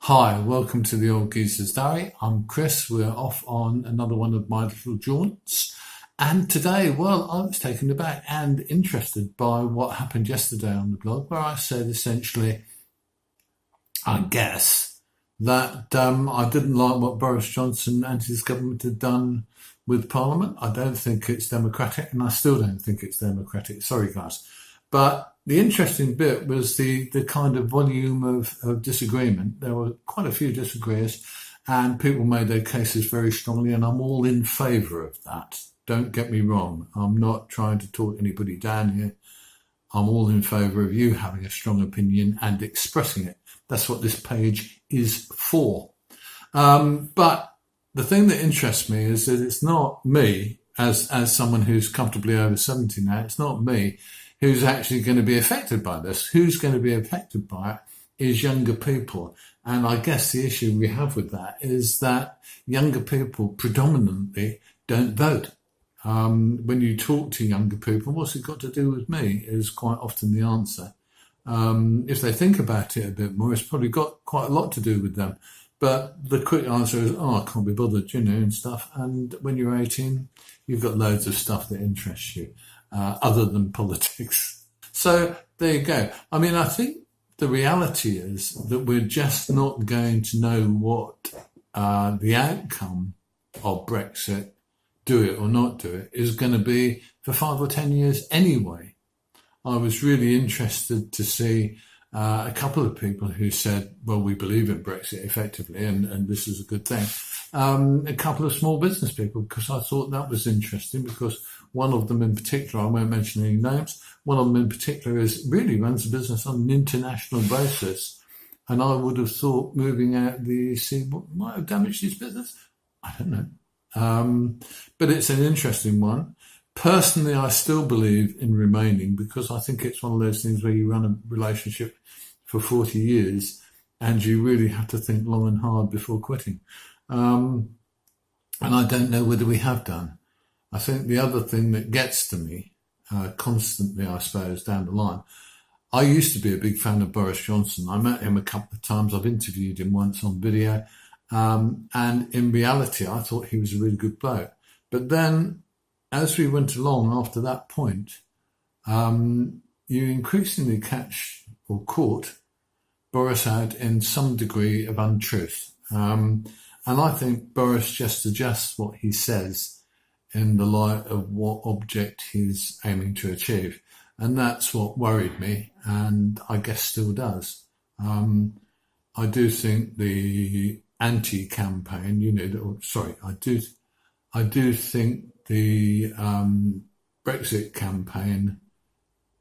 Hi, welcome to the Old Geezer's Diary. I'm Chris. We're off on another one of my little jaunts. And today, well, I was taken aback and interested by what happened yesterday on the blog, where I said essentially, I guess, that I didn't like what Boris Johnson and his government had done with Parliament. I don't think it's democratic, and I still don't think it's democratic. Sorry, guys. But the interesting bit was the kind of volume of disagreement. There were quite a few disagrees, and people made their cases very strongly, and I'm all in favour of that. Don't get me wrong. I'm not trying to talk anybody down here. I'm all in favour of you having a strong opinion and expressing it. That's what this page is for. But the thing that interests me is that it's not me, as someone who's comfortably over 70 now, it's not me who's actually going to be affected by this. Who's going to be affected by it is younger people. And I guess the issue we have with that is that younger people predominantly don't vote. When you talk to younger people, what's it got to do with me is quite often the answer. If they think about it a bit more, it's probably got quite a lot to do with them. But the quick answer is, I can't be bothered, and stuff. And when you're 18, you've got loads of stuff that interests you, other than politics. So there you go. I mean, I think the reality is that we're just not going to know what the outcome of Brexit, do it or not do it, is going to be for 5 or 10 years anyway. I was really interested to see a couple of people who said, well, we believe in Brexit effectively, and this is a good thing. A couple of small business people, because I thought that was interesting, because one of them in particular, I won't mention any names, one of them in particular really runs a business on an international basis. And I would have thought moving out the EC might have damaged his business. I don't know. But it's an interesting one. Personally, I still believe in remaining, because I think it's one of those things where you run a relationship for 40 years and you really have to think long and hard before quitting. And I don't know whether we have done. I think the other thing that gets to me constantly, I suppose, down the line, I used to be a big fan of Boris Johnson. I met him a couple of times. I've interviewed him once on video. And in reality, I thought he was a really good bloke. But then, as we went along after that point, you increasingly catch or caught Boris out in some degree of untruth. And I think Boris just adjusts what he says in the light of what object he's aiming to achieve. And that's what worried me, and I guess still does. I do think the anti-campaign, I do think the Brexit campaign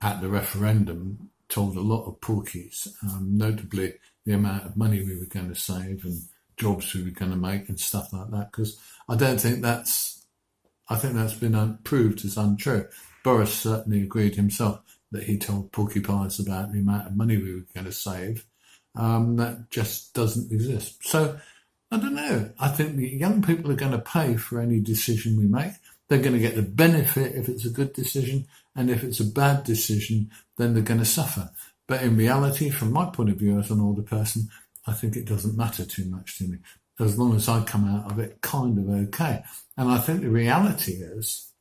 at the referendum told a lot of porkies, notably the amount of money we were going to save and jobs we were going to make and stuff like that, because I think that's been proved as untrue. Boris certainly agreed himself that he told porcupines about the amount of money we were going to save. That just doesn't exist. So I don't know. I think the young people are going to pay for any decision we make. They're going to get the benefit if it's a good decision, and if it's a bad decision, then they're going to suffer. But in reality, from my point of view as an older person, I think it doesn't matter too much to me, as long as I come out of it kind of okay. And I think the reality is,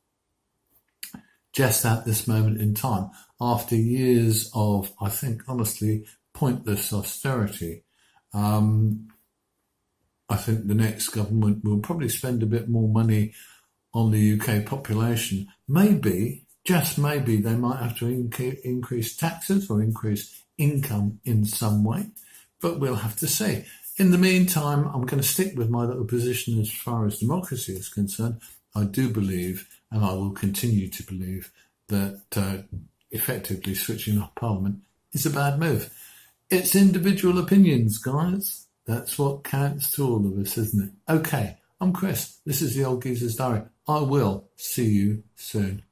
just at this moment in time, after years of, I think, honestly, pointless austerity, I think the next government will probably spend a bit more money on the UK population. Maybe, just maybe, they might have to increase taxes or increase income in some way, but we'll have to see. In the meantime, I'm going to stick with my little position as far as democracy is concerned. I do believe, and I will continue to believe, that effectively switching off Parliament is a bad move. It's individual opinions, guys. That's what counts to all of us, isn't it? Okay, I'm Chris. This is the Old Geezer's Diary. I will see you soon.